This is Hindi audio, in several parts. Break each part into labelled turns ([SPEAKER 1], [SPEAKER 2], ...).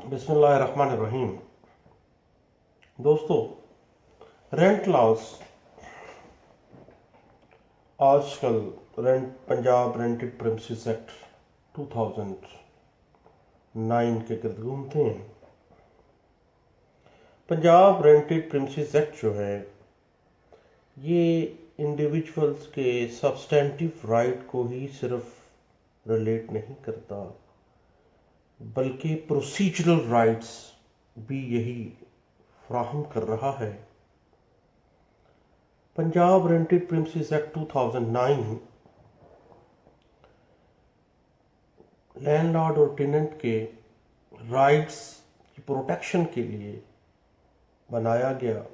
[SPEAKER 1] बिस्मिल्लाहिर्रहमानिर्रहीम। दोस्तों, रेंट लॉस आजकल पंजाब रेंटेड प्रेमिसेस एक्ट 2009 के गिर्द घूमते हैं। पंजाब रेंटेड प्रेमिसेस एक्ट जो है ये इंडिविजुअल्स के सब्सटेंटिव राइट को ही सिर्फ रिलेट नहीं करता, बल्कि प्रोसीजरल राइट्स भी यही फ्राहम कर रहा है। Punjab rented premises act 2009 landlord और टेनेंट के राइट्स की प्रोटेक्शन के लिए बनाया गया,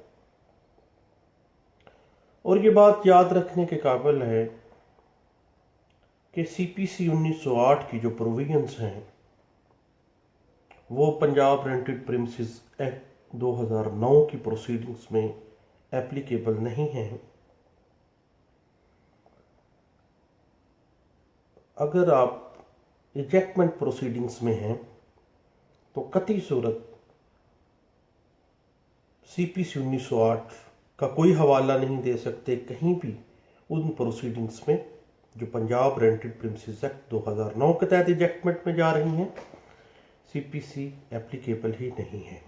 [SPEAKER 1] और ये बात याद रखने के काबिल है कि सीपीसी 1908 की जो प्रोविजंस हैं वो पंजाब रेंटेड प्रेमिसेस एक्ट 2009 की प्रोसीडिंग्स में एप्लीकेबल नहीं है। अगर आप इजेक्टमेंट प्रोसीडिंग्स में हैं तो कतई सूरत सीपीसी 1908 का कोई हवाला नहीं दे सकते कहीं भी उन प्रोसीडिंग्स में जो पंजाब रेंटेड प्रेमिसेस एक्ट 2009 के तहत इजेक्टमेंट में जा रही हैं। सीपीसी एप्लीकेबल ही नहीं है।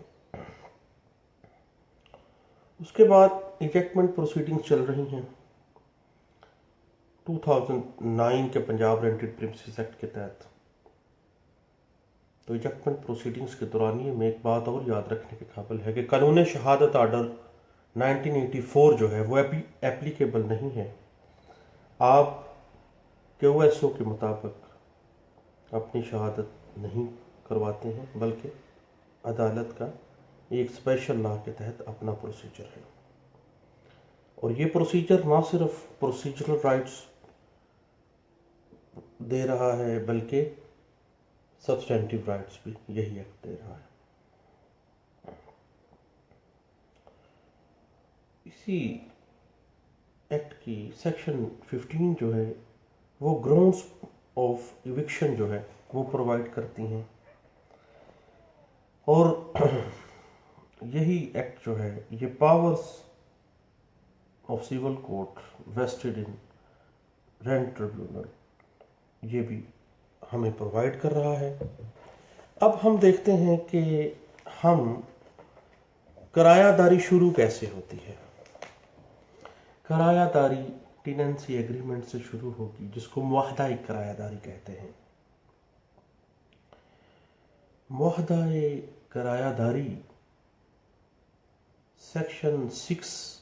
[SPEAKER 1] उसके बाद इजेक्टमेंट प्रोसीडिंग्स चल रही हैं 2009 के पंजाब रेंटेड प्रेमिसेस एक्ट के तहत। तो इजेक्टमेंट प्रोसीडिंग्स के दौरान में एक बात और याद रखने के काबिल है कि कानून शहादत आर्डर 1984 जो है वो एप्लीकेबल नहीं है। आप क्यूएसओ के मुताबिक अपनी शहादत नहीं करवाते हैं, बल्कि अदालत का एक स्पेशल लॉ के तहत अपना प्रोसीजर है। और ये प्रोसीजर ना सिर्फ प्रोसीजरल राइट्स दे रहा है, बल्कि सब्सटेंटिव राइट्स भी यही एक्ट दे रहा है। इसी एक्ट की सेक्शन 15 जो है वो ग्राउंड्स ऑफ इविक्शन जो है वो प्रोवाइड करती हैं, और यही एक्ट जो है ये powers of civil court vested in rent tribunal ये भी हमें प्रोवाइड कर रहा है। अब हम देखते हैं कि हम किरायादारी शुरू कैसे होती है। किरायादारी टेनेंसी एग्रीमेंट से शुरू होगी, जिसको मुआहदा किरायादारी कहते हैं। मुआहदा किरायादारी सेक्शन 6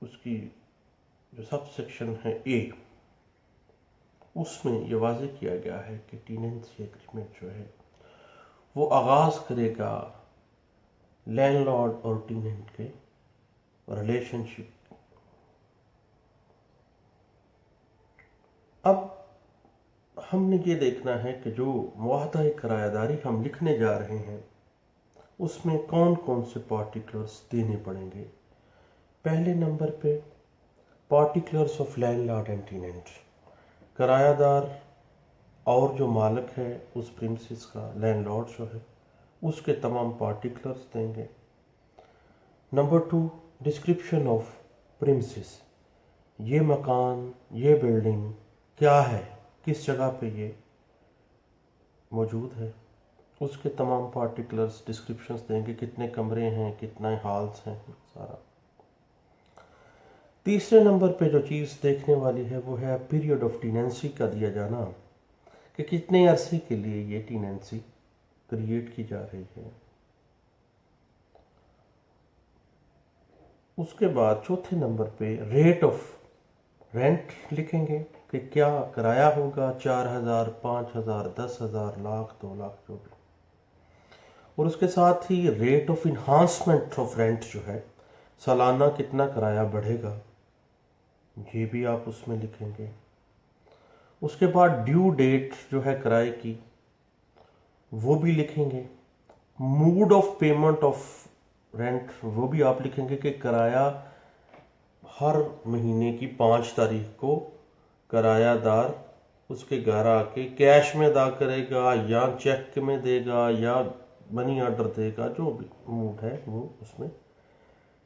[SPEAKER 1] उसकी जो सब सेक्शन है ए, उसमें यह वाज़ेह किया गया है कि टेनेंसी एग्रीमेंट जो है वो आगाज करेगा लैंडलॉर्ड और टेनेंट के रिलेशनशिप। अब हमने ये देखना है कि जो मुआहदा किरायादारी हम लिखने जा रहे हैं उसमें कौन कौन से पार्टिकुलर्स देने पड़ेंगे। पहले नंबर पे particulars of landlord and tenant, किरायादार और जो मालिक है उस प्रीमिसेस का, लैंडलॉर्ड जो है उसके तमाम पार्टिकुलर्स देंगे। नंबर 2 डिस्क्रिप्शन ऑफ प्रीमिसेस, ये मकान ये बिल्डिंग क्या है, किस जगह पे ये मौजूद है, उसके तमाम पार्टिकुलर्स डिस्क्रिप्शंस देंगे, कितने कमरे हैं, कितने हॉल्स हैं, सारा। तीसरे नंबर पे जो चीज़ देखने वाली है वो है पीरियड ऑफ टेनेंसी का दिया जाना, कि कितने अरसे के लिए ये टेनेंसी क्रिएट की जा रही है। उसके बाद चौथे नंबर पे रेट ऑफ रेंट लिखेंगे कि क्या किराया होगा, 4,000, 5,000, 10,000, लाख, 2 लाख जो भी। और उसके साथ ही rate of enhancement of rent जो है, सालाना कितना किराया बढ़ेगा, ये भी आप उसमें लिखेंगे। उसके बाद ड्यू डेट जो है किराए की वो भी लिखेंगे। Mood off payment of rent वो भी आप लिखेंगे कि किराया हर महीने की 5 तारीख को किरायादार उसके घर आके कैश में अदा करेगा या चेक में देगा या मनी ऑर्डर देगा, जो भी मूड है वो उसमें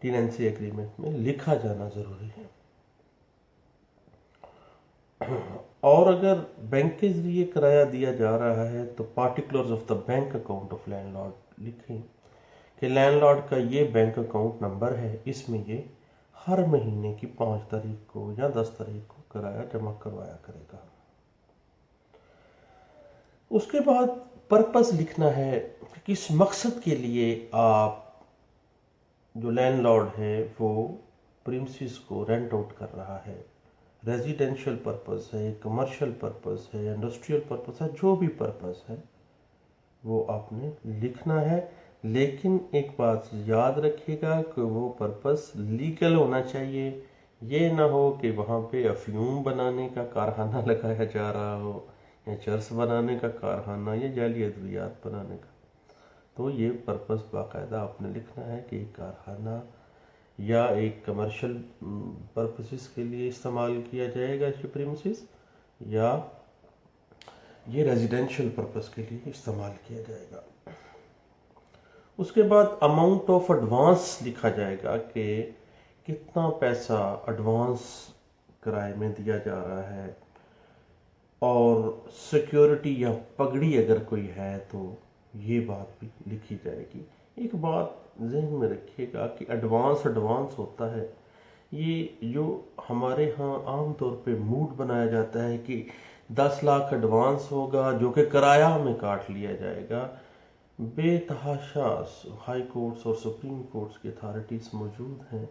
[SPEAKER 1] टेनेंसी एग्रीमेंट में लिखा जाना जरूरी है। और अगर बैंक के जरिए किराया दिया जा रहा है तो particulars of the bank account of landlord लिखें कि लैंडलॉर्ड का ये बैंक अकाउंट नंबर है, इसमें ये हर महीने की 5 तारीख को या 10 तारीख को किराया जमा करवाया करेगा। उसके बाद पर्पस लिखना है कि किस मकसद के लिए आप जो लैंडलॉर्ड है वो प्रीमिसेस को रेंट आउट कर रहा है। रेजिडेंशियल पर्पस है, कमर्शियल पर्पस है, इंडस्ट्रियल पर्पस है, जो भी पर्पस है वो आपने लिखना है। लेकिन एक बात याद रखिएगा कि वो पर्पस लीगल होना चाहिए। ये ना हो कि वहाँ पे अफ्यूम बनाने का कारखाना लगाया जा रहा हो या चर्च बनाने का कारखाना या जाली अद्वियात बनाने का। तो ये पर्पस बाकायदा आपने लिखना है कि एक कारखाना या एक कमर्शियल पर्पसेस के लिए इस्तेमाल किया जाएगा इसके प्रीमिसेस, या ये रेजिडेंशियल पर्पस के लिए इस्तेमाल किया जाएगा। उसके बाद अमाउंट ऑफ एडवांस लिखा जाएगा कि कितना पैसा एडवांस किराए में दिया जा रहा है, और सिक्योरिटी या पगड़ी अगर कोई है तो ये बात भी लिखी जाएगी। एक बात जहन में रखिएगा कि एडवांस होता है, ये जो हमारे यहाँ आम तौर पे मूड बनाया जाता है कि 10 लाख एडवांस होगा जो कि किराया में काट लिया जाएगा। बेतहाशा हाई कोर्ट्स और सुप्रीम कोर्ट्स की अथॉरिटीज़ मौजूद हैं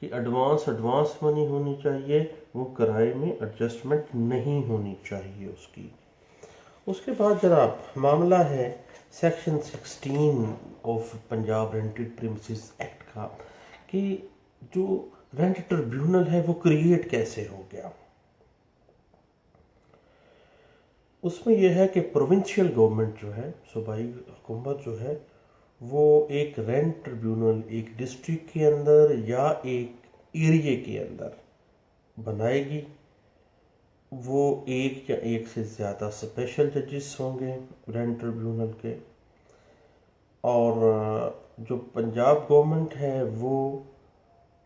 [SPEAKER 1] कि एडवांस मनी होनी चाहिए, वो किराए में एडजस्टमेंट नहीं होनी चाहिए उसकी। उसके बाद जनाब मामला है section 16 of Punjab rented premises act का कि जो रेंट ट्रिब्यूनल है वो क्रिएट कैसे हो गया। उसमें यह है कि प्रोविंशियल गवर्नमेंट जो है, सूबाई हुकूमत जो है, वो एक रेंट ट्रिब्यूनल एक डिस्ट्रिक्ट के अंदर या एक एरिया के अंदर बनाएगी। वो एक या एक से ज़्यादा स्पेशल जजेस होंगे रेंट ट्रिब्यूनल के, और जो पंजाब गवर्नमेंट है वो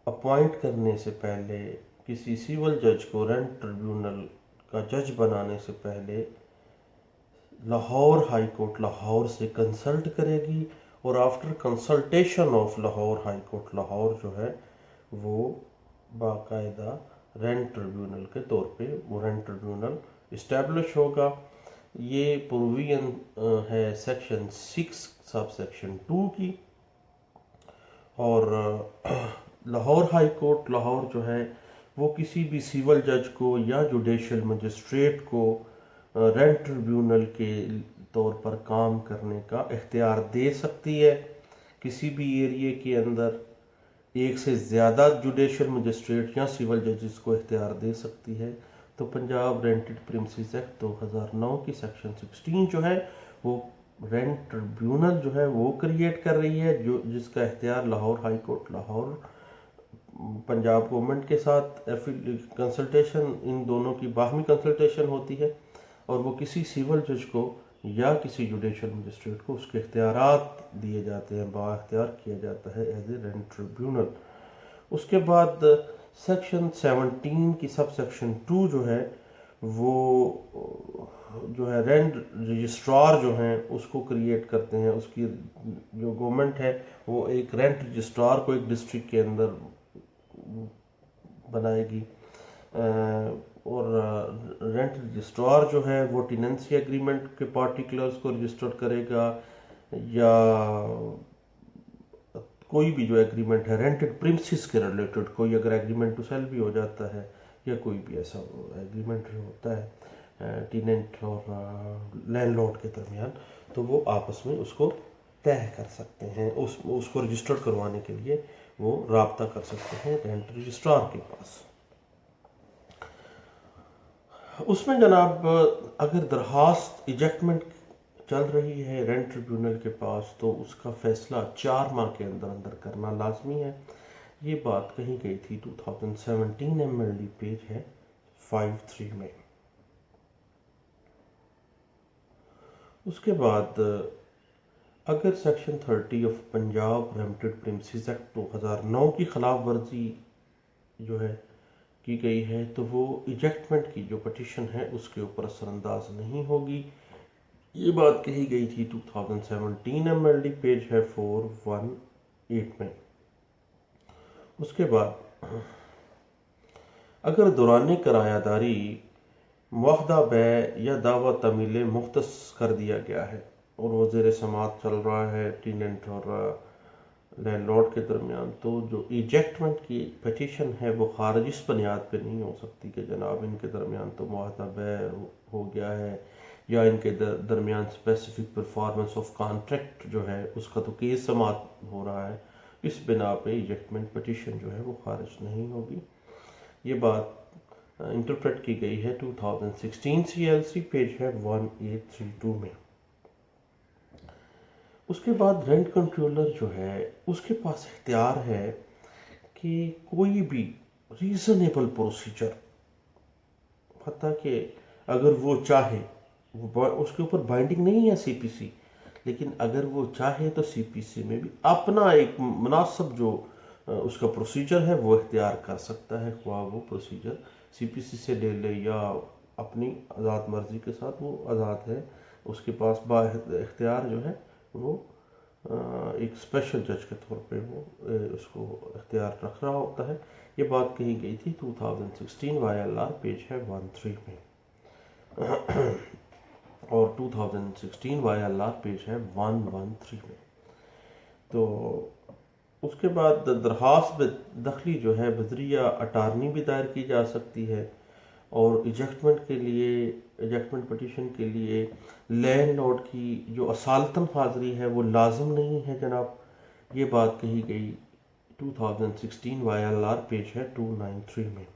[SPEAKER 1] अपॉइंट करने से पहले किसी सिविल जज को रेंट ट्रिब्यूनल का जज बनाने से पहले लाहौर हाई कोर्ट लाहौर से कंसल्ट करेगी, और after consultation of Lahore high court Lahore जो है वो बाकायदा रेंट ट्रिब्यूनल के तौर पे वो रेंट ट्रिब्यूनल इस्टेब्लिश होगा। ये प्रोविजन है सेक्शन 6 सब सेक्शन 2 की। और लाहौर हाई कोर्ट लाहौर जो है वो किसी भी सिविल जज को या जुडिशल मजिस्ट्रेट को रेंट ट्रिब्यूनल के तौर पर काम करने का इख्तियार दे सकती है। किसी भी एरिया के अंदर एक से ज़्यादा जुडिशल मजिस्ट्रेट या सिविल जजेस को इख्तियार दे सकती है। तो पंजाब रेंटेड प्रीमिसेस एक्ट 2009 की सेक्शन 16 जो है वो रेंट ट्रिब्यूनल जो है वो क्रिएट कर रही है, जो जिसका इख्तियार Lahore high court Lahore Punjab government के साथ कंसल्टेशन, इन दोनों की बाहमी कंसल्टेशन होती है, और वो किसी सिविल जज को या किसी जुडिशल मजिस्ट्रेट को उसके इख्तियारात दिए जाते हैं, बाख्तियार किया जाता है एज ए रेंट ट्रिब्यूनल। उसके बाद सेक्शन 17 की सब सेक्शन 2 जो है वो जो है रेंट रजिस्ट्रार जो हैं उसको क्रिएट करते हैं। उसकी जो गवर्नमेंट है वो एक रेंट रजिस्ट्रार को एक डिस्ट्रिक्ट के अंदर बनाएगी, और रेंट रजिस्ट्रार जो है वो टेनेंसी एग्रीमेंट के पार्टिकुलर्स को रजिस्टर करेगा, या कोई भी जो एग्रीमेंट है रेंटेड प्रीमिसेस के रिलेटेड, कोई अगर एग्रीमेंट टू सेल भी हो जाता है या कोई भी ऐसा एग्रीमेंट जो होता है टेनेंट और लैंडलॉर्ड के दरमियान, तो वो आपस में उसको तय कर सकते हैं। उसको रजिस्टर्ड करवाने के लिए वो राब्ता कर सकते हैं रेंट रजिस्ट्रार के पास। उसमें जनाब अगर दरखास्त इजेक्टमेंट चल रही है रेंट ट्रिब्यूनल के पास तो उसका फैसला 4 माह के अंदर अंदर करना लाजमी है। ये बात कही गई थी 2017 MLD पेज है 53 में। उसके बाद अगर section 30 of Punjab remitted princess act 2009 की खिलाफ वर्जी जो है की गई है तो वो इजेक्टमेंट की जो पटिशन है उसके ऊपर असरअंदाज नहीं होगी। ये बात कही गई थी 2017 एमएलडी पेज है 418 में। उसके बाद अगर दौरान किरायादारी मुआहदा बै या दावा तमील मुख्तस कर दिया गया है और वो ज़ेर समात चल रहा है टीनेंट और लैंडलॉर्ड के दरमियान, तो जो इजेक्टमेंट की पटिशन है वो खारिज इस बुनियाद पे नहीं हो सकती कि जनाब इनके दरमियान तो मुआहदा बै हो गया है या इनके दरमियान स्पेसिफिक परफॉर्मेंस ऑफ कॉन्ट्रैक्ट जो है उसका तो केस समात हो रहा है। इस बिना पे इजेक्टमेंट पटिशन जो है वो खारिज नहीं होगी। ये बात इंटरप्रेट की गई है 2016 CLC पेज है 1832 में। उसके बाद रेंट कंट्रोलर जो है उसके पास इख्तियार है कि कोई भी रीजनेबल प्रोसीजर, पता कि अगर वो चाहे, वो उसके ऊपर बाइंडिंग नहीं है CPC, लेकिन अगर वो चाहे तो CPC में भी अपना एक मुनासिब जो उसका प्रोसीजर है वो इख्तियार कर सकता है। ख्वाह वो प्रोसीजर CPC से ले ले या अपनी आज़ाद मर्जी के साथ, वो आज़ाद है, उसके पास इख्तियार जो है वो एक स्पेशल जज के तौर पे वो उसको इख्तियार रख रहा होता है। ये बात कही गई थी 2016 YLR पेज है 13 में और 2016 YLR पेज है 113 में। तो उसके बाद दरख्वास्त दखली जो है बजरिया अटारनी भी दायर की जा सकती है और इजेक्टमेंट पटिशन के लिए लैंडलॉर्ड की जो असालतन हाजिरी है वो लाजम नहीं है जनाब। ये बात कही गई 2016 YLR पेज है 293 में।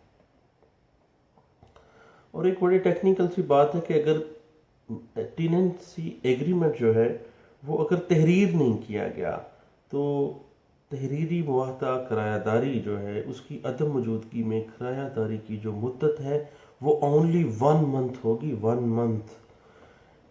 [SPEAKER 1] और एक बड़ी टेक्निकल सी बात है कि अगर टेनेंसी एग्रीमेंट जो है वो अगर तहरीर नहीं किया गया तो तहरीरी मुआहदा किरायादारी जो है उसकी अदम मौजूदगी में किरायादारी की जो मुद्दत है वो ओनली 1 मंथ होगी। 1 मंथ।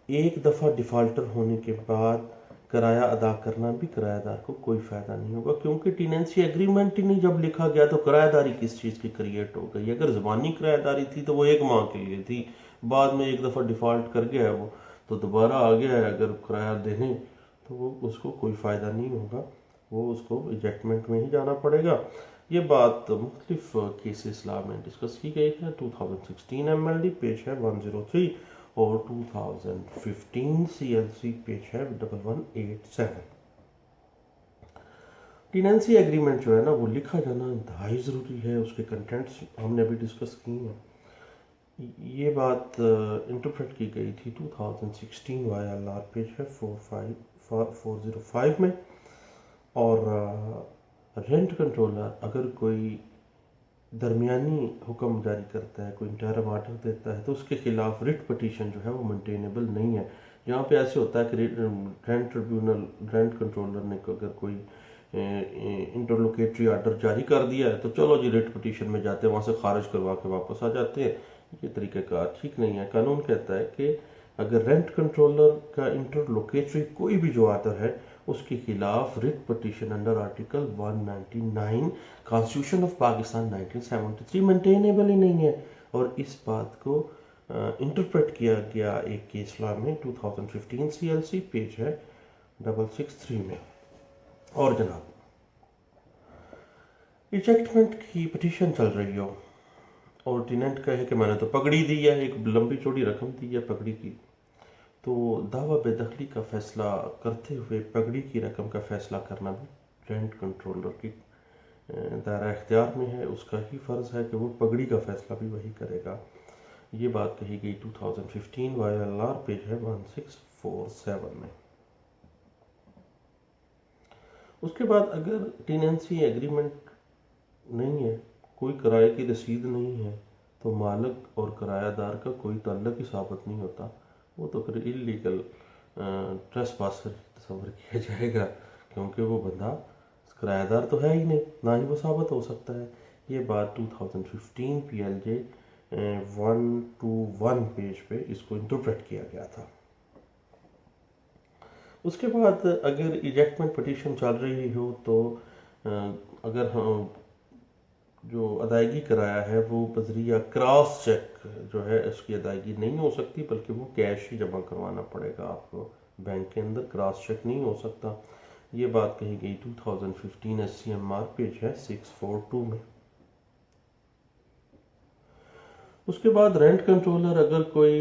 [SPEAKER 1] एक दफ़ा डिफ़ाल्टर होने के बाद किराया अदा करना भी किरायादार को कोई फ़ायदा नहीं होगा, क्योंकि टेनेंसी एग्रीमेंट ही नहीं जब लिखा गया तो किरायादारी किस चीज़ की क्रिएट हो गई। अगर ज़बानी किरायादारी थी तो वो 1 माह के लिए थी, बाद में एक दफ़ा डिफ़ॉल्ट कर गया है वो तो दोबारा आ गया है अगर किराया देने, तो वो उसको कोई फ़ायदा नहीं होगा, वो उसको इजेक्टमेंट में ही जाना पड़ेगा। ये बात मुख्तलिफ केसेस लॉ में डिस्कस की गई है। 2016 MLD पेज है 103 और 2015 CLC पेज है 1187। टेनेंसी एग्रीमेंट जो है ना वो लिखा जाना इंतहाई ज़रूरी है, उसके कंटेंट्स हमने अभी डिस्कस की हैं। ये बात इंटरप्रेट की गई थी 2016 YLR पेज है 405 में। और रेंट कंट्रोलर अगर कोई दरमियानी हुक्म जारी करता है, कोई इंटरम आर्डर देता है, तो उसके खिलाफ रिट पटिशन जो है वो मेंटेनेबल नहीं है। यहाँ पे ऐसे होता है कि रेंट ट्रिब्यूनल, रेंट कंट्रोलर ने अगर कोई इंटरलोकेटरी आर्डर जारी कर दिया है तो चलो जी रिट पटिशन में जाते हैं, वहाँ से खारिज करवा के वापस आ जाते हैं। ये तरीक़ाकार ठीक नहीं है। कानून कहता है कि अगर रेंट कंट्रोलर का इंटरलोकेटरी कोई भी जो आर्डर है उसके खिलाफ writ petition under article 199 constitution of Pakistan 1973 maintainable ही नहीं है। और इस बात को इंटरप्रेट किया गया एक केस लॉ में 2015 CLC पेज है 663 में। और जनाब इजेक्टमेंट की पटिशन चल रही हो और टेनेंट कहे कि मैंने तो पगड़ी दी है, एक लंबी चौड़ी रकम दी है पगड़ी की, तो दावा बेदखली का फैसला करते हुए पगड़ी की रकम का फैसला करना भी रेंट कंट्रोलर की दायरा इख्तियार में है। उसका ही फ़र्ज़ है कि वो पगड़ी का फैसला भी वही करेगा। ये बात कही गई 2015 YLR पेज है 1647 में। उसके बाद अगर टेनेंसी एग्रीमेंट नहीं है, कोई किराए की रसीद नहीं है, तो मालिक और किरायादार का कोई ताल्लुक ही साबित नहीं होता। वो तो फिर इलीगल ट्रेसपासर तस्वर किया जाएगा, क्योंकि वो बंदा किरायादार तो है ही नहीं, ना ही वो साबित हो सकता है। ये बात 2015 PLJ 121 पेज पे इसको इंटरप्रेट किया गया था। उसके बाद अगर इजेक्टमेंट पटिशन चल रही हो तो अगर हम जो अदायगी कराया है वो बजरिया क्रॉस चेक जो है उसकी अदायगी नहीं हो सकती, बल्कि वो कैश ही जमा करवाना पड़ेगा आपको बैंक के अंदर, क्रॉस चेक नहीं हो सकता। ये बात कही गई 2015 SCMR पेज है 642 में। उसके बाद रेंट कंट्रोलर अगर कोई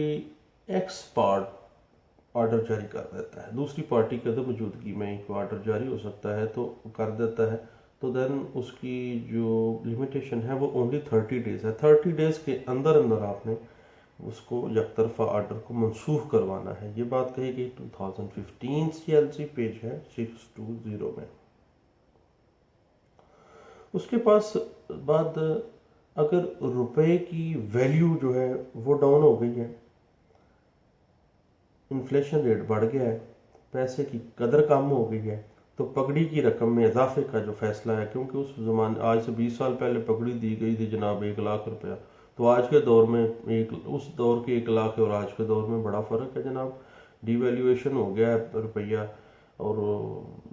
[SPEAKER 1] एक्स पार्ट ऑर्डर जारी कर देता है, दूसरी पार्टी की अदम मौजूदगी में एक ऑर्डर जारी हो सकता है तो कर देता है, तो देन उसकी जो लिमिटेशन है वो ओनली 30 डेज है। 30 डेज के अंदर अंदर आपने उसको यकतरफा ऑर्डर को मनसूख करवाना है। ये बात कही गई 2015 CLC पेज है 620 में। उसके पास बाद अगर रुपए की वैल्यू जो है वो डाउन हो गई है, इन्फ्लेशन रेट बढ़ गया है, पैसे की कदर कम हो गई है, तो पगड़ी की रकम में इजाफे का जो फैसला है, क्योंकि उस जमाने आज से 20 साल पहले पगड़ी दी गई थी जनाब 1 लाख रुपया, तो आज के दौर में उस दौर के 1 लाख और आज के दौर में बड़ा फ़र्क है जनाब। डिवैल्यूएशन हो गया है रुपया, और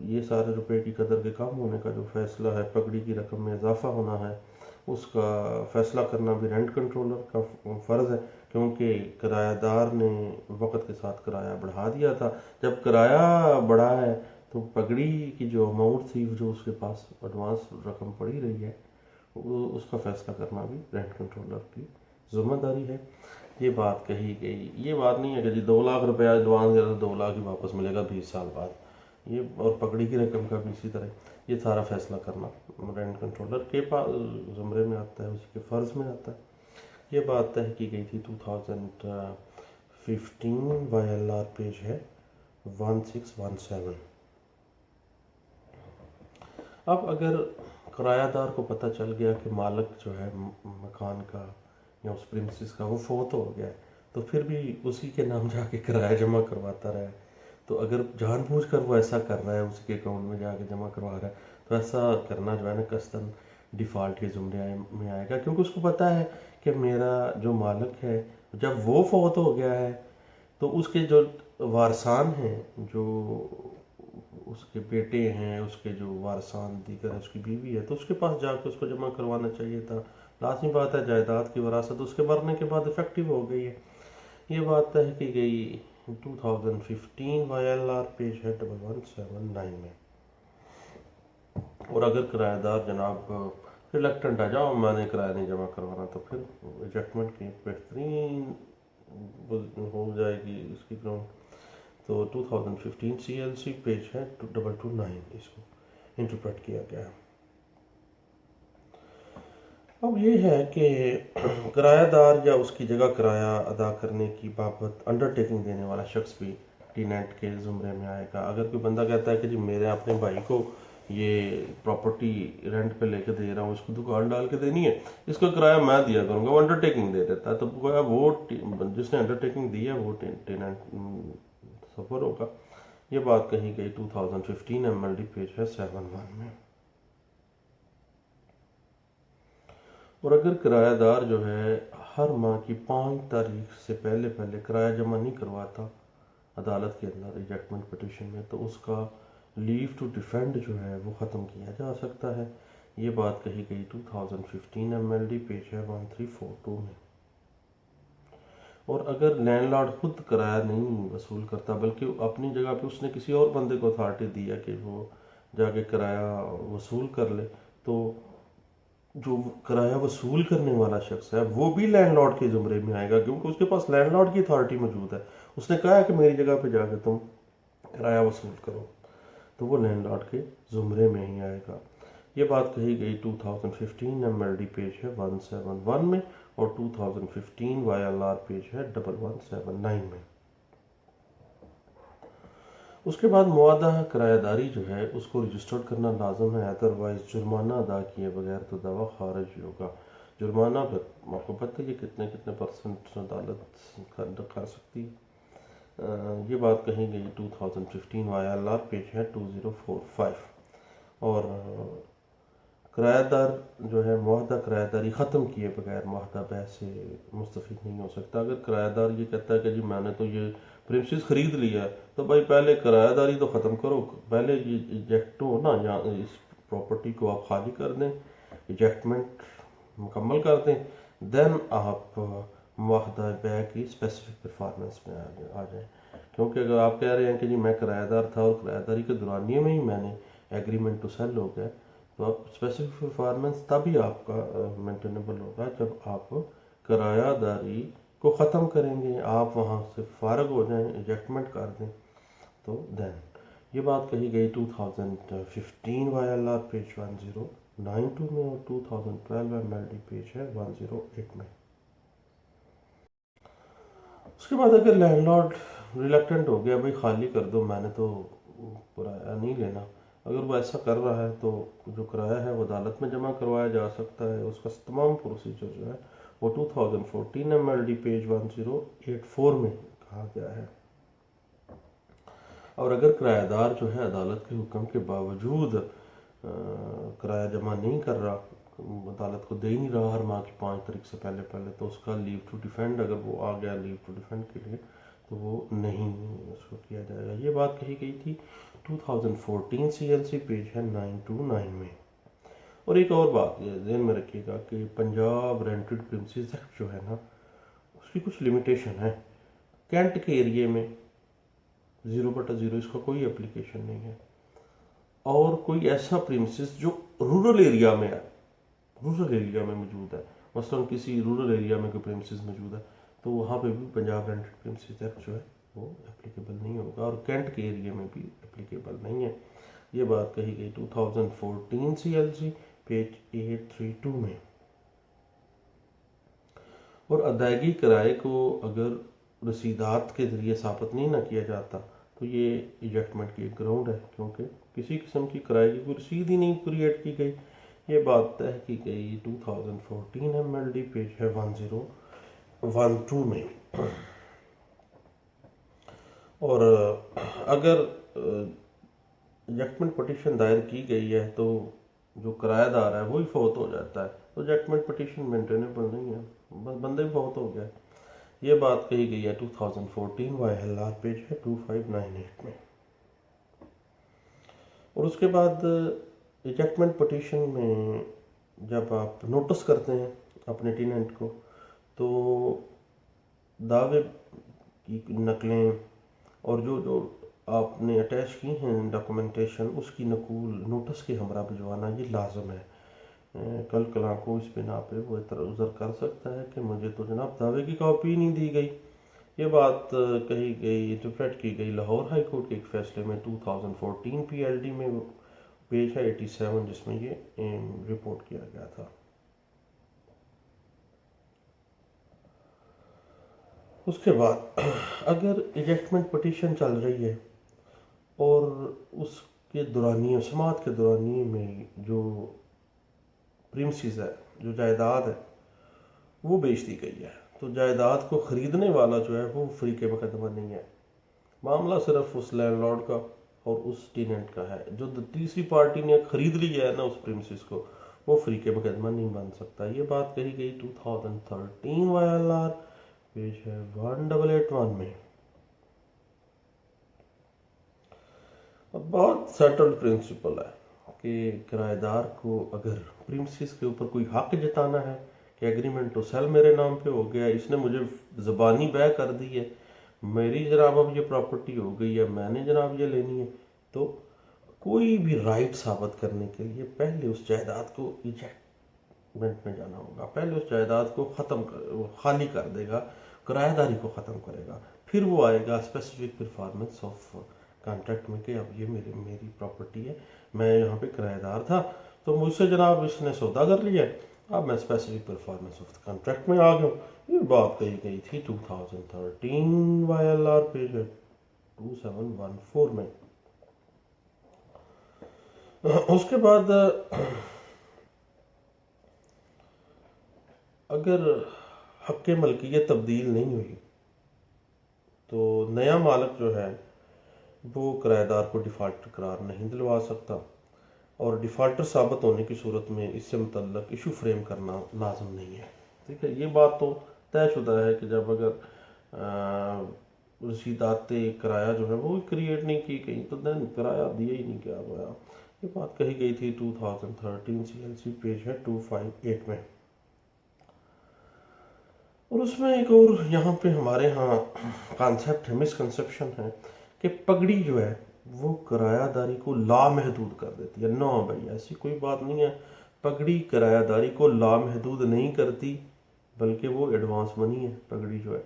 [SPEAKER 1] ये सारे रुपए की कदर के कम होने का जो फैसला है, पगड़ी की रकम में इजाफा होना है, उसका फैसला करना भी रेंट कंट्रोलर का फ़र्ज़ है, क्योंकि किराएदार ने वक़्त के साथ किराया बढ़ा दिया था। जब किराया बढ़ा है तो पगड़ी की जो अमाउंट थी, जो उसके पास एडवांस रकम पड़ी रही है, उसका फैसला करना भी रेंट कंट्रोलर की जिम्मेदारी है। ये बात कही गई। ये बात नहीं है कि जी 2 लाख रुपया एडवांस दिया तो 2 लाख ही वापस मिलेगा 20 साल बाद, ये और पगड़ी की रकम का भी इसी तरह ये सारा फैसला करना रेंट कंट्रोलर के पास ज़ुमरे में आता है, उसी के फ़र्ज़ में आता है। ये बात तय की गई थी 2015 YLR पेज है 1617। अब अगर किरायादार को पता चल गया कि मालिक जो है मकान का या उस प्रिमिसेस का वो फोत हो गया है, तो फिर भी उसी के नाम जाके किराया जमा करवाता रहा है, तो अगर जानबूझकर वो ऐसा कर रहा है, उसके अकाउंट में जाके जमा करवा रहा है, तो ऐसा करना जो है ना कस्तन डिफ़ॉल्ट के ज़ुमरे में आएगा, क्योंकि उसको पता है कि मेरा जो मालिक है जब वो फोत हो गया है तो उसके जो वारसान हैं, जो उसके बेटे हैं, उसके जो वारसान दीगर है, उसकी बीवी है, तो उसके पास जाकर उसको जमा करवाना चाहिए था। लाजमी बात है, जायदाद की वरासत उसके मरने के बाद इफेक्टिव हो गई है। ये बात तय की गई 2015 YLR पेज है 1179 में। और अगर किराएदार जनाब रिलक्टेंट है, जाओ मैंने किराया नहीं जमा करवाना, तो फिर एडजस्टमेंट की बेहतरीन हो जाएगी इसकी ग्राउंड। तो 2015 CLC पेज है 2229, इसको इंटरप्रेट किया गया है। अब ये है कि किरायादार या उसकी जगह किराया अदा करने की बाबत अंडरटेकिंग देने वाला शख्स भी टीनेट के ज़ुमरे में आएगा। अगर कोई बंदा कहता है कि जी मेरे अपने भाई को ये प्रॉपर्टी रेंट पे लेके दे रहा हूँ, इसको दुकान डाल के देनी है, इसका किराया मैं दिया करूँगा, वो अंडरटेकिंग दे देता है, तो वो जिसने अंडरटेकिंग दी है वो टेनेंट सफर होगा। ये बात कही गई 2015 MLD पेज है 71 में। और अगर किरायादार जो है हर माह की 5 तारीख से पहले पहले किराया जमा नहीं करवाता अदालत के अंदर रिजेक्टमेंट पिटीशन में, तो उसका लीव टू डिफेंड जो है वो ख़त्म किया जा सकता है। ये बात कही गई 2015 MLD पेज है 1342 में। और अगर लैंडलॉर्ड खुद किराया नहीं वसूल करता, बल्कि अपनी जगह पे उसने किसी और बंदे को अथॉरिटी दी है कि वो जाके किराया वसूल कर ले, तो जो किराया वसूल करने वाला शख्स है वो भी लैंडलॉर्ड के जुमरे में आएगा, क्योंकि उसके पास लैंडलॉर्ड की अथॉरिटी मौजूद है। उसने कहा है कि मेरी जगह पे जाकर तुम किराया वसूल करो, तो वो लैंडलॉर्ड के जुमरे में ही आएगा। ये बात कही गई 2015 MLD पेज है 171 में, और 2015 YLR पेज है 1179 में। उसके बाद मुआदा किराएदारी जो है उसको रजिस्टर्ड करना लाजम है, अदरवाइज जुर्माना अदा किए बगैर तो दावा खारिज होगा। जुर्माना आपको पता है कि कितने कितने % अदालत कर सकती है। ये बात कही गई 2015 YLR पेज है 2045। और किराएदार जो है मुआहदा किराएदारी ख़त्म किए बगैर मुआहदा बैच से मुस्तफ़ीद नहीं हो सकता। अगर किराएदार ये कहता है कि जी मैंने तो ये प्रीमिसेस खरीद लिया है तो भाई पहले किराएदारी तो ख़त्म करो, पहले ये इजेक्ट हो ना, या इस प्रॉपर्टी को आप खाली कर दें, इजेक्टमेंट मुकम्मल कर दें, देन आप मुआहदा बैग की स्पेसिफिक परफॉर्मेंस में आ जाएं। क्योंकि अगर आप कह रहे हैं कि जी मैं किराएदार था और किराएदारी के दौरानिए में ही मैंने एग्रीमेंट टू सेल हो गया, तो आप स्पेसिफिक परफॉर्मेंस तभी आपका मेंटेनेबल होगा जब आप किरायादारी को ख़त्म करेंगे, आप वहाँ से फारग हो जाएं, इजेक्टमेंट कर दें, तो देन ये बात कही गई 2015 YLR पेज 1092 में, और 2012 MLD पेज है 108 में। उसके बाद अगर लैंडलॉर्ड रिलक्टेंट हो गया भाई खाली कर दो, मैंने तो किराया नहीं लेना, अगर वो ऐसा कर रहा है तो जो किराया है वो अदालत में जमा करवाया जा सकता है। उसका तमाम प्रोसीजर जो है वो 2014 MLD पेज 1084 में कहा गया है। और अगर किराएदार जो है अदालत के हुक्म के बावजूद किराया जमा नहीं कर रहा, अदालत को दे ही नहीं रहा हर माह की 5 तारीख से पहले पहले, तो उसका लीव टू डिफेंड, अगर वो आ गया लीव टू डिफेंड के लिए, तो वो नहीं उसको किया जाएगा। ये बात कही गई थी 2014 CLC पेज है 929 में। और एक और बात ध्यान में रखिएगा कि पंजाब रेंटेड प्रिमिसेस एक्ट जो है ना, उसकी कुछ लिमिटेशन है। कैंट के एरिए में 0/0 इसका कोई एप्लीकेशन नहीं है, और कोई ऐसा प्रिमिसेस जो रूरल एरिया में है, रूरल एरिया में मौजूद है, मसलन किसी रूरल एरिया में कोई प्रिमिसेस मौजूद है, तो वहाँ पे भी पंजाब रेंटेड प्रिमिसेस एक्ट जो है वो एप्लीकेबल नहीं होगा, और कैंट के एरिया में भी एप्लीकेबल नहीं है। ये बात कही गई 2014 CLC पेज 832 में। और अदायगी किराए को अगर रसीदात के ज़रिए साबित नहीं ना किया जाता तो ये इजेक्टमेंट की एक ग्राउंड है, क्योंकि किसी किस्म की किराए की कोई रसीद ही नहीं क्रिएट की गई। ये बात तय की गई 2014 MLD पेज है 1012 में। और अगर इजेक्टमेंट पटिशन दायर की गई है तो जो किराएदार है वही फौत हो जाता है, तो इजेक्टमेंट पटिशन मेंटेनेबल नहीं है, बंदे भी फौत हो गया। ये बात कही गई है 2014 YLR पेज है 2598 में। और उसके बाद इजेक्टमेंट पटिशन में जब आप नोटिस करते हैं अपने टेनेंट को, तो दावे की नकलें और जो जो आपने अटैच की हैं डॉक्यूमेंटेशन, उसकी नकूल नोटिस के हमरा भिजवाना ये लाजम है। कल कला को इस बिना पे वो इतराज़ कर सकता है कि मुझे तो जनाब दावे की कॉपी नहीं दी गई। ये बात कही गई, इंटरप्रेट की गई लाहौर हाई कोर्ट के एक फैसले में 2014 PLD में, पेज है 87, जिसमें ये रिपोर्ट किया गया था। उसके बाद अगर इजेक्टमेंट पटिशन चल रही है और उसके दौरानिए समात के दौरानिए में जो प्रीमिसेस है, जो जायदाद है, वो बेच दी गई है, तो जायदाद को ख़रीदने वाला जो है वो फ्री के मुकदमा नहीं है। मामला सिर्फ उस लैंडलॉर्ड का और उस टेनेंट का है। जो तीसरी पार्टी ने खरीद लिया है ना उस प्रीमिसेस को, वो फ्री के मुकदमा नहीं बन सकता। ये बात कही गई 2013 YLR पेज है 1881 में। अब बहुत सेटल्ड प्रिंसिपल है कि किराएदार को अगर प्रीमिसेस के ऊपर कोई हक जताना है कि एग्रीमेंट तो सेल मेरे नाम पे हो गया, इसने मुझे ज़बानी बैय कर दी है, मेरी जनाब अब ये प्रॉपर्टी हो गई है, मैंने जनाब ये लेनी है, तो कोई भी राइट साबित करने के लिए पहले उस जायदाद को इजेक्टमेंट में जाना होगा, पहले उस जायदाद को खाली कर देगा, किराएदारी को ख़त्म करेगा, फिर वो आएगा स्पेसिफिक परफॉर्मेंस ऑफ कॉन्ट्रैक्ट में कि अब ये मेरी प्रॉपर्टी है, मैं यहाँ पे किराएदार था, तो मुझसे जनाब इसने सौदा कर लिया, अब मैं specific performance of the contract में आ गया। ये बात कही गई थी 2013 YLR पेज 2714 में। उसके बाद अगर हक मलकियत तब्दील नहीं हुई तो नया मालिक जो है वो किराएदार को डिफ़ॉल्टर करार नहीं दिलवा सकता, और डिफ़ॉल्टर साबित होने की सूरत में इससे मुतल्लक इशू फ्रेम करना लाजम नहीं है। ठीक है, ये बात तो तयशुदा है कि जब अगर रसीदाते किराया जो है वो क्रिएट नहीं की गई, तो देन किराया दिया ही नहीं क्या गया। ये बात कही गई थी 2013 CLC पेज है 258 में। और उसमें एक और यहाँ पे हमारे यहाँ कॉन्सेप्ट है, मिसकंसेप्शन है कि पगड़ी जो है वो किरायादारी को लामहदूद कर देती है। नो भाई, ऐसी कोई बात नहीं है। पगड़ी किरायादारी को लामहदूद नहीं करती, बल्कि वो एडवांस मनी है। पगड़ी जो है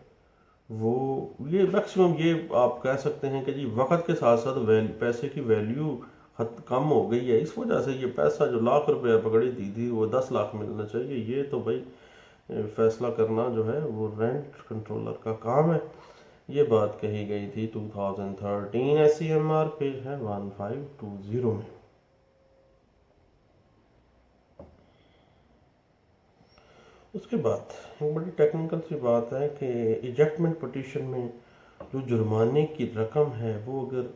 [SPEAKER 1] वो ये मैक्सिमम ये आप कह सकते हैं कि जी वक्त के साथ साथ पैसे की वैल्यू कम हो गई है, इस वजह से ये पैसा जो लाख रुपया पगड़ी दी थी वो 10 लाख मिलना चाहिए। ये तो भाई फैसला करना जो है वो रेंट कंट्रोलर का काम है। ये बात कही गई थी 2013 SCMR पेज है 1520 में। उसके बाद एक बड़ी टेक्निकल सी बात है कि इजेक्टमेंट पिटीशन में जो जुर्माने की रकम है वो अगर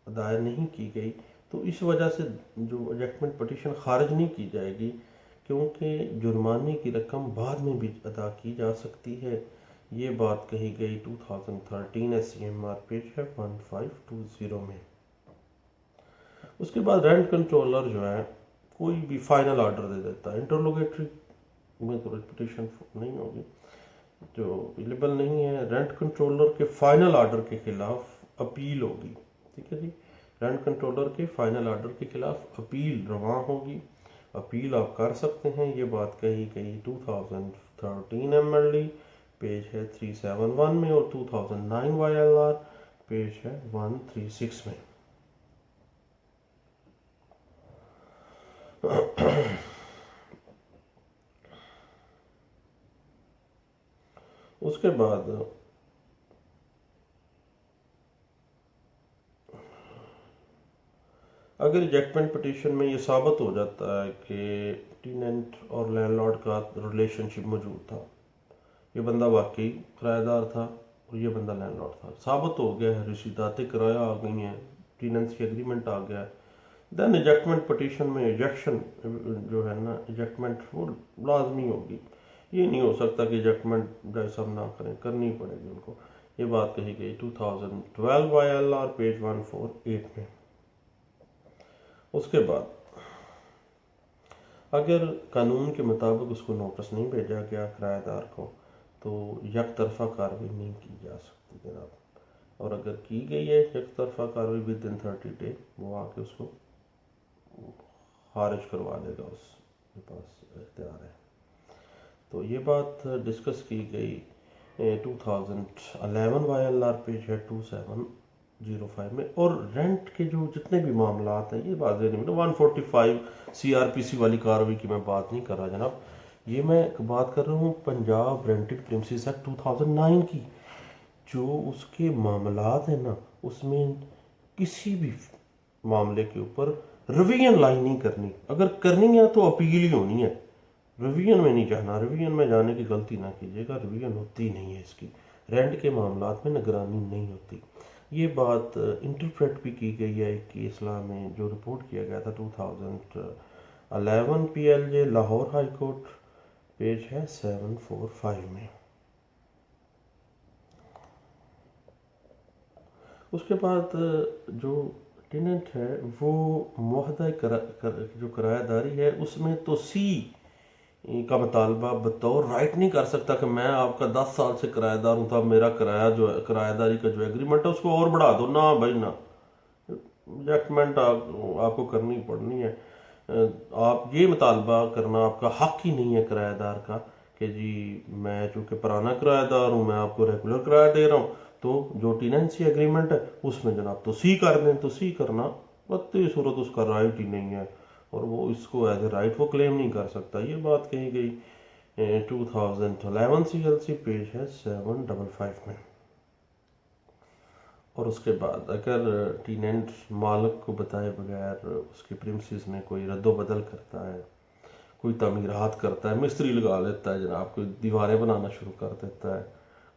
[SPEAKER 1] अदा नहीं की गई तो इस वजह से जो इजेक्टमेंट पिटीशन खारिज नहीं की जाएगी, क्योंकि जुर्माने की रकम बाद में भी अदा की जा सकती है। ये बात कही गई 2013 SCMR पेज है 1520 में। उसके बाद रेंट कंट्रोलर जो है कोई भी फाइनल ऑर्डर दे देता है, इंटरोगेटरी में तो पिटीशन नहीं होगी, जो अवेलेबल नहीं है। रेंट कंट्रोलर के फाइनल ऑर्डर के खिलाफ अपील होगी, ठीक है जी। रेंट कंट्रोलर के फाइनल ऑर्डर के खिलाफ अपील रवा होगी, अपील आप कर सकते हैं। ये बात कही गई 2013 MLD पेज है 371 में और 2009 YLR पेज है 136 में। उसके बाद अगर रिजेक्टमेंट पिटीशन में ये साबित हो जाता है कि टेनेंट और लैंडलॉर्ड का रिलेशनशिप मौजूद था, ये बंदा वाकई किराएदार था और ये बंदा लैंडलॉर्ड था, साबित हो गया है, रसीदाते किराया आ गई हैं, टेनेंसी एग्रीमेंट आ गया है, देन इजेक्टमेंट पिटीशन में इजेक्शन जो है ना, इजेक्टमेंट वो लाजमी होगी। ये नहीं हो सकता कि इजेक्टमेंट जज साहब ना करें, करनी पड़ेगी उनको। ये बात कही गई 2012 YLR पेज 148 में। उसके बाद अगर कानून के मुताबिक उसको नोटिस नहीं भेजा गया किराएदार को, तो यक तरफा कार्रवाई नहीं की जा सकती जनाब। और अगर की गई है यक तरफा कार्रवाई विद इन 30 डे, वो आके उसको खारिज करवा देगा, उसके पास इख्तियार है। तो ये बात डिस्कस की गई 2011 YLR पेज है 2705 में। और रेंट के जो जितने भी मामला हैं ये बात नहीं, 145 CRPC वाली कार्रवाई की मैं बात नहीं कर रहा जनाब, ये मैं बात कर रहा हूँ पंजाब रेंटेड प्रीमिसेस एक्ट 2009 की। जो उसके मामलात है ना, उसमें किसी भी मामले के ऊपर रिवीजन लाइन नहीं करनी, अगर करनी है तो अपील ही होनी है, रिवीजन में नहीं जाना। रिवीजन में जाने की गलती ना कीजिएगा, रिवीजन होती नहीं है इसकी, रेंट के मामलात में निगरानी नहीं होती। ये बात इंटरप्रेट भी की गई है एक केस लॉ में जो रिपोर्ट किया गया था 2011 PLJ Lahore high court page है 745 में। उसके बाद जो टेनेंट है वो मुआहदा जो किरायादारी है उसमें तो सी का मुतालबा बतौर राइट नहीं कर सकता कि मैं आपका 10 साल से किराएदार हूँ, तो मेरा किराया जो है, किराएदारी का जो एग्रीमेंट है उसको और बढ़ा दो ना भाई ना, एडजस्टमेंट आपको करनी पड़नी है। आप ये मुतालबा करना आपका हक ही नहीं है किराएदार का कि जी मैं चूँकि पुराना किराएदार हूँ, मैं आपको रेगुलर किराया दे रहा हूँ, तो जो टेनेंसी एग्रीमेंट है उसमें जनाब तो सी कर दें, तो सी करना बत्ती सूरत उसका राइट ही नहीं है और वो इसको एज ए राइट वो क्लेम नहीं कर सकता। ये बात कही गई 2011 CLC पेज है 755 में। और उसके बाद अगर टेनेंट मालिक को बताए बगैर उसके प्रीमिसेस में कोई रद्दोबदल करता है, कोई तमीरात करता है, मिस्त्री लगा लेता है जनाब, कोई दीवारें बनाना शुरू कर देता है,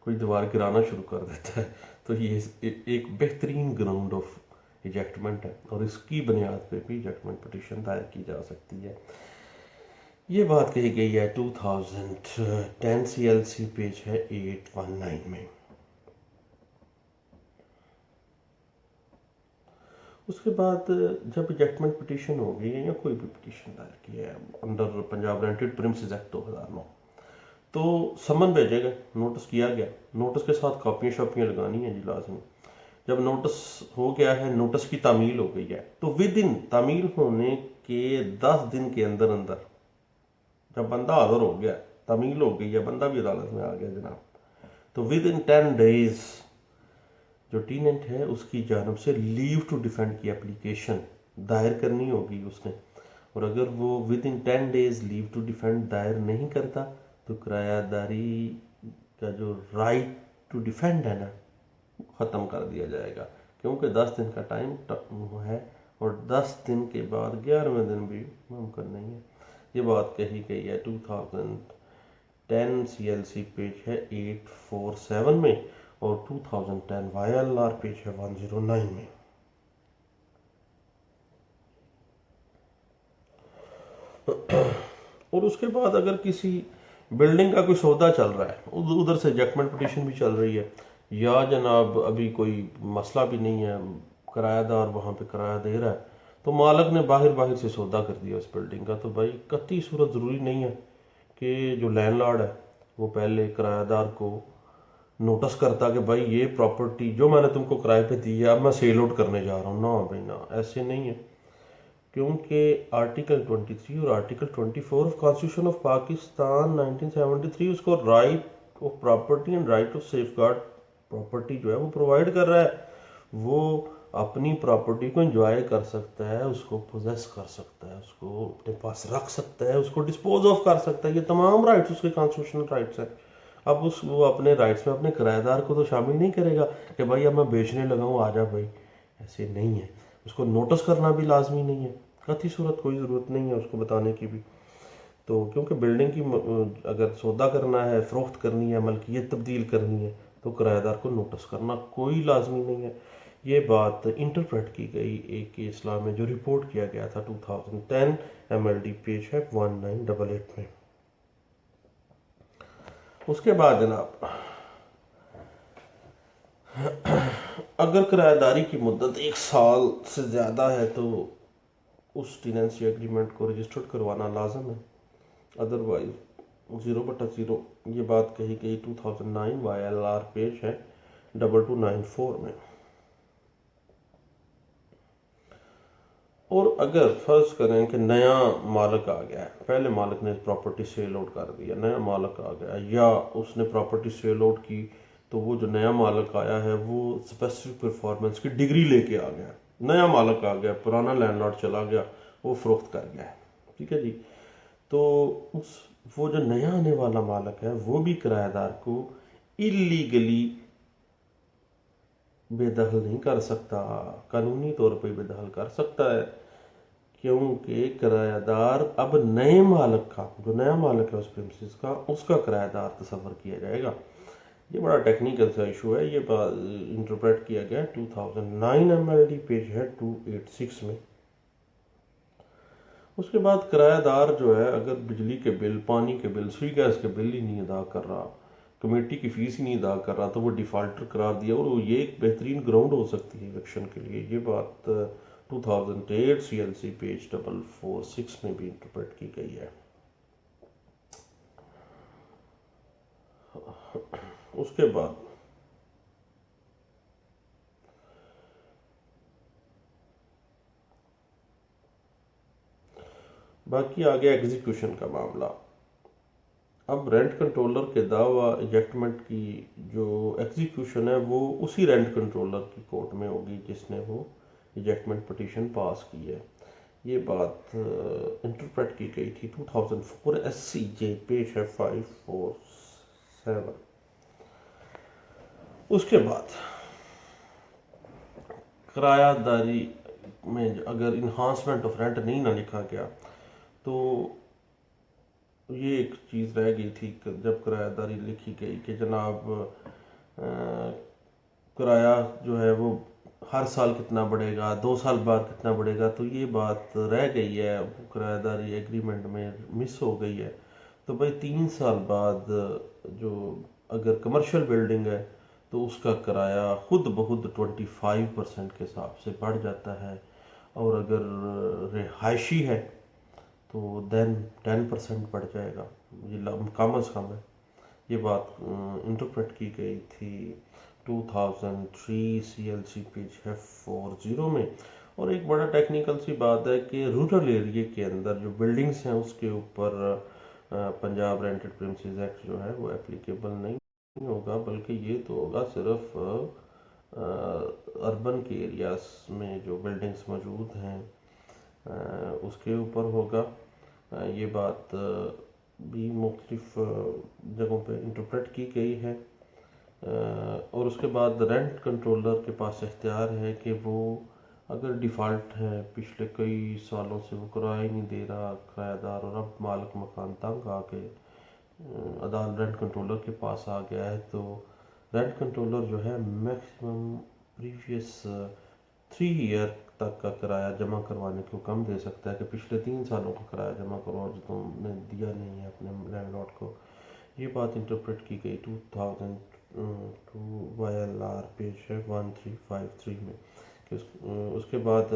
[SPEAKER 1] कोई दीवार गिराना शुरू कर देता है, तो ये एक बेहतरीन ग्राउंड ऑफ इजेक्टमेंट है और इसकी बुनियाद पे भी इजेक्टमेंट पिटीशन दायर की जा सकती है। ये बात कही गई है 2010 CLC पेज है 819 में। उसके बाद जब इजेक्टमेंट पिटीशन हो गई है या कोई भी पिटीशन दायर की है under Punjab rented premises act 2009, तो समन भेजेगा, नोटिस किया गया, नोटिस के साथ कॉपियाँ शॉपियाँ लगानी है जी लाजमी। जब नोटिस हो गया है, नोटिस की तामील हो गई है, तो विद इन तामील होने के 10 दिन के अंदर अंदर जब बंदा हाजिर हो गया, तामील हो गई है, बंदा भी अदालत में आ गया जनाब, तो विद इन 10 डेज जो टीनेंट है उसकी जानब से लीव टू डिफेंड की एप्लीकेशन दायर करनी होगी उसने। और अगर वो within 10 days leave to defend दायर नहीं करता तो किरायादारी का जो राइट टू डिफेंड है ना, ख़त्म कर दिया जाएगा, क्योंकि 10 दिन का टाइम है और 10 दिन के बाद 11वें दिन भी मुमकिन नहीं है। ये बात कही गई है 2010 CLC पेज है 847 में और 2010 YLR पेज है 109 में। और उसके बाद अगर किसी बिल्डिंग का कोई सौदा चल रहा है, उधर से जजमेंट पिटीशन भी चल रही है, या जनाब अभी कोई मसला भी नहीं है, किरायादार वहाँ पे किराया दे रहा है, तो मालिक ने बाहर बाहर से सौदा कर दिया उस बिल्डिंग का, तो भाई कतई सूरत ज़रूरी नहीं है कि जो लैंडलॉर्ड है वो पहले किरायादार को नोटिस करता कि भाई ये प्रॉपर्टी जो मैंने तुमको किराए पे दी है अब मैं सेल आउट करने जा रहा हूँ। ना भाई ना, ऐसे नहीं है, क्योंकि आर्टिकल 23 और article 24 of constitution of Pakistan 1973 उसको right of property and right of safeguard property जो है वो प्रोवाइड कर रहा है। वो अपनी प्रॉपर्टी को एंजॉय कर सकता है, उसको पोजेस कर सकता है, उसको अपने पास रख सकता है, उसको डिस्पोज ऑफ कर सकता है, ये तमाम राइट्स उसके कॉन्स्टिट्यूशनल राइट्स हैं। अब वो अपने राइट्स में अपने किराएदार को तो शामिल नहीं करेगा कि भाई अब मैं बेचने लगा हूँ, आ जा भाई, ऐसे नहीं है। उसको नोटिस करना भी लाजमी नहीं है, कतई सूरत कोई ज़रूरत नहीं है उसको बताने की भी। तो क्योंकि बिल्डिंग की अगर सौदा करना है, फ़रोख्त करनी है, मलकियत तब्दील करनी है, तो किराएदार को नोटिस करना कोई लाजमी नहीं है। ये बात इंटरप्रेट की गई एक केस लॉ में जो रिपोर्ट किया गया था 2010 MLD पेज है 1988 में। उसके बाद जनाब अगर किराएदारी की मुद्दत 1 साल से ज़्यादा है तो उस टेनेंसी एग्रीमेंट को रजिस्टर्ड करवाना लाजम है, अदरवाइज 0/0। ये बात कही गई 2009 YLR पेज है 2294 में। और अगर फर्ज करें कि नया मालिक आ गया है, पहले मालिक ने प्रॉपर्टी सेल आउट कर दिया, नया मालिक आ गया, या उसने प्रॉपर्टी सेल आउट की, तो वो जो नया मालिक आया है वो स्पेसिफिक परफॉर्मेंस की डिग्री लेके आ गया, नया मालिक आ गया, पुराना लैंडलॉर्ड चला गया, वो फरोख्त कर गया है, ठीक है जी। तो वो जो नया आने वाला मालिक है वो भी किराएदार को इलीगली बेदखल नहीं कर सकता, कानूनी तौर पर बेदखल कर सकता है, क्योंकि किरायादार अब नए मालिक का, जो नया मालिक है उस प्रीमिसेस का, उसका किरायादार तस्वर किया जाएगा। ये बड़ा टेक्निकल सा इशू है, ये इंटरप्रेट किया गया 2009 MLD पेज है 286 में। उसके बाद किरायादार जो है अगर बिजली के बिल, पानी के बिल, सुई गैस के बिल ही नहीं अदा कर रहा, कमेटी की फीस ही नहीं अदा कर रहा, तो वो डिफॉल्टर करार दिया, और ये एक बेहतरीन ग्राउंड हो सकती है इलेक्शन के लिए। ये बात 2008 CLC पेज 446 में भी इंटरप्रेट की गई है। उसके बाद बाकी आ गया एग्जीक्यूशन का मामला। अब रेंट कंट्रोलर के दावा इजेक्टमेंट की जो एग्जीक्यूशन है वो उसी रेंट कंट्रोलर की कोर्ट में होगी जिसने वो इजेक्टमेंट पिटीशन पास की है। ये बात इंटरप्रेट की गई थी 2004 SCJ पेज है 547। उसके बाद किरायादारी में अगर इन्हांसमेंट ऑफ रेंट नहीं ना लिखा गया तो ये एक चीज़ रह गई थी कि जब किरायादारी लिखी गई कि जनाब किराया जो है वो हर साल कितना बढ़ेगा, 2 साल बाद कितना बढ़ेगा, तो ये बात रह गई है, किरायादारी एग्रीमेंट में मिस हो गई है। तो भाई 3 साल बाद जो अगर कमर्शियल बिल्डिंग है तो उसका किराया खुद ब खुद 25% के हिसाब से बढ़ जाता है। और अगर रिहायशी है तो देन 10% बढ़ जाएगा। ये कम अज़ कम है। ये बात इंटरप्रेट की गई थी 2003 CLC पेज है 40 में। और एक बड़ा टेक्निकल सी बात है कि रूरल एरिया के अंदर जो बिल्डिंग्स हैं उसके ऊपर पंजाब रेंटेड प्रीमिसेस एक्ट जो है वो एप्लीकेबल नहीं होगा, बल्कि ये तो होगा सिर्फ अर्बन के एरियाज में जो बिल्डिंग्स मौजूद हैं उसके ऊपर होगा। ये बात भी मुख्तलिफ जगहों पे इंटरप्रेट की गई है। और उसके बाद रेंट कंट्रोलर के पास इख्तियार है कि वो अगर डिफ़ॉल्ट है, पिछले कई सालों से वो किराया ही नहीं दे रहा किराएदार, और अब मालिक मकान तंग आके अदालत रेंट कंट्रोलर के पास आ गया है, तो रेंट कंट्रोलर जो है मैक्सिमम प्रीवियस 3 ईयर तक का किराया जमा करवाने को कम दे सकता है कि पिछले 3 सालों का किराया जमा करवाओ जो तुमने दिया नहीं है अपने लैंडलॉर्ड को। ये बात इंटरप्रेट की गई 2002 YLR पेज है 1353 में कि उसके बाद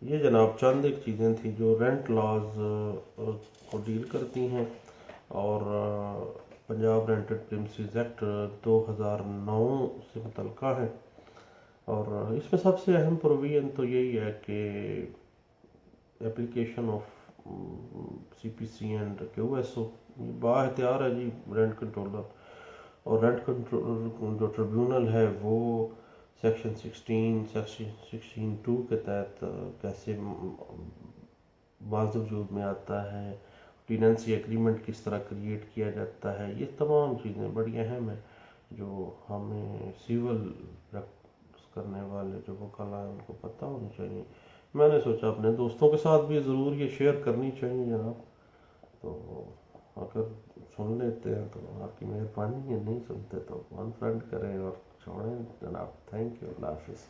[SPEAKER 1] ये जनाब चंद एक चीज़ें थी जो रेंट लॉज को डील करती हैं। और पंजाब रेंटेड प्रीमिसेस एक्ट 2009 से मुतल्लिका है। और इसमें सबसे अहम प्रोविजन तो यही है कि application of CPC and QSO बाख्तियार है जी रेंट कंट्रोलर। और रेंट कंट्रोल जो ट्रिब्यूनल है वो सेक्शन 16(2) के तहत कैसे वजूद में आता है, टेनेंसी एग्रीमेंट किस तरह क्रिएट किया जाता है, ये तमाम चीज़ें बड़ी अहम है जो हमें सिविल करने वाले जो वकाला हैं उनको पता होनी चाहिए। मैंने सोचा अपने दोस्तों के साथ भी ज़रूर ये शेयर करनी चाहिए जनाब। तो अगर सुन लेते हैं तो आपकी मेहरबानी है, नहीं सुनते तो अनफ्रेंड करें और छोड़ें जनाब। थैंक यू, अल्लाह हाफिज़।